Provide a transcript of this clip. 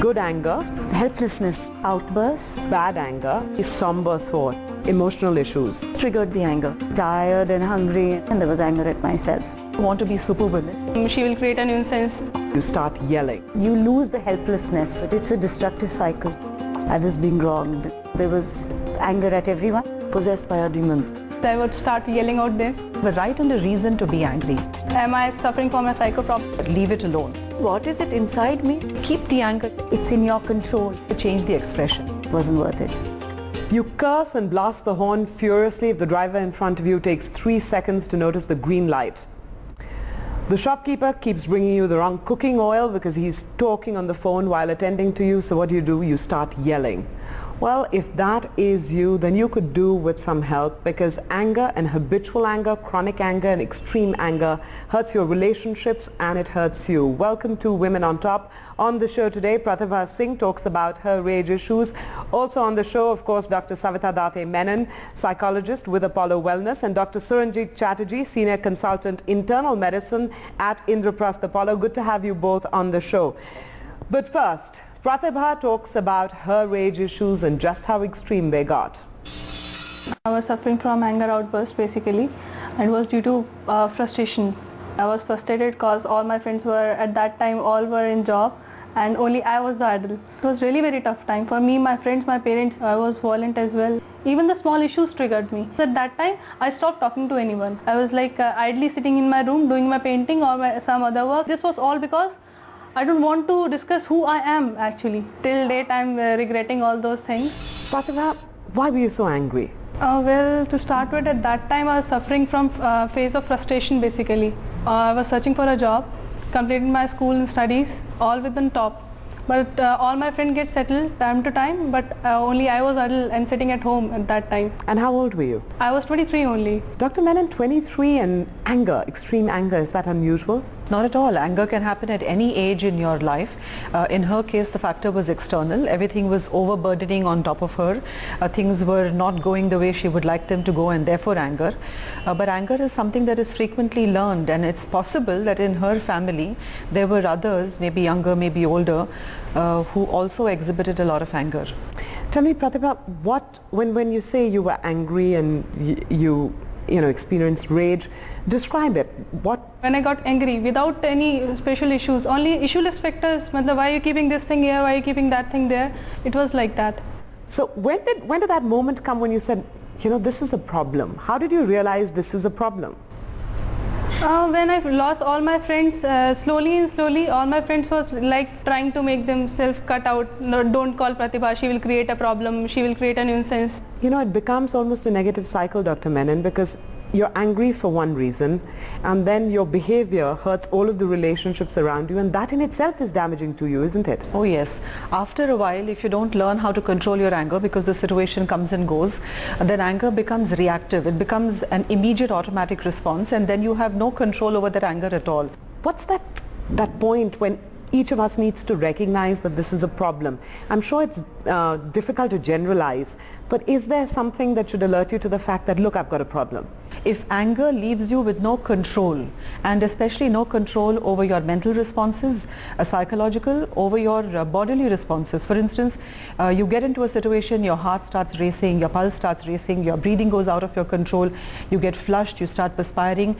Good anger, Helplessness, outbursts, bad anger is somber thought, emotional issues. triggered the anger. Tired and hungry, and there was anger at myself. Want to be superwoman. She will create a nuisance. You start yelling. You lose the helplessness. It's a destructive cycle. I was being wronged. There was anger at everyone, possessed by a demon. I would start yelling out there. The right and the reason to be angry. Am I suffering from a psycho problem? But leave it alone. What is it inside me? Keep the anger. It's in your control. To change the expression. It wasn't worth it. You curse and blast the horn furiously if the driver in front of you takes 3 seconds to notice the green light. The shopkeeper keeps bringing you the wrong cooking oil because he's talking on the phone while attending to you. So what do? You start yelling. Well, if that is you, then you could do with some help, because anger and habitual anger, chronic anger and extreme anger hurts your relationships and it hurts you. Welcome to Women on Top. On the show today, Pratibha Singh talks about her rage issues. Also on the show, of course, Dr. Savita Date Menon, psychologist with Apollo Wellness, and Dr. Suranjit Chatterjee, senior consultant internal medicine at Indraprastha Apollo. Good to have you both on the show. But first, Pratibha talks about her rage issues and just how extreme they got. I was suffering from anger outbursts basically. It was due to frustration. I was frustrated because all my friends were at that time all were in job and only I was the adult. It was really very tough time for me, my friends, my parents. I was violent as well. Even the small issues triggered me. At that time, I stopped talking to anyone. I was like idly sitting in my room doing my painting or some other work. This was all because I don't want to discuss who I am actually. Till date I'm regretting all those things. Pratibha, why were you so angry? Well, to start with, at that time I was suffering from phase of frustration basically. I was searching for a job, completed my school and studies, all within top. But all my friends get settled time to time, but only I was idle and sitting at home at that time. And how old were you? I was 23 only. Dr. Menon, 23 and anger, extreme anger, is that unusual? Not at all. Anger can happen at any age in your life. In her case, the factor was external. Everything was overburdening on top of her. Things were not going the way she would like them to go, and therefore anger. But anger is something that is frequently learned, and it's possible that in her family there were others, maybe younger, maybe older, who also exhibited a lot of anger. Tell me, Pratibha, when you say you were angry and you experienced rage, describe it. When I got angry without any special issues, only issueless factors, why are you keeping this thing here, why are you keeping that thing there? It was like that. So when did that moment come when you said, this is a problem? How did you realize this is a problem? When I lost all my friends, slowly all my friends was like trying to make themselves cut out. No, don't call Pratibha, she will create a problem, she will create a nuisance. It becomes almost a negative cycle, Dr. Menon, because you're angry for one reason, and then your behavior hurts all of the relationships around you, and that in itself is damaging to you, isn't it? Oh yes. After a while, if you don't learn how to control your anger, because the situation comes and goes, then anger becomes reactive. It becomes an immediate automatic response, and then you have no control over that anger at all. What's that point when each of us needs to recognize that this is a problem? I'm sure it's difficult to generalize, but is there something that should alert you to the fact that, look, I've got a problem? If anger leaves you with no control, and especially no control over your mental responses, psychological, over your bodily responses. For instance, you get into a situation, your heart starts racing, your pulse starts racing, your breathing goes out of your control, you get flushed, you start perspiring.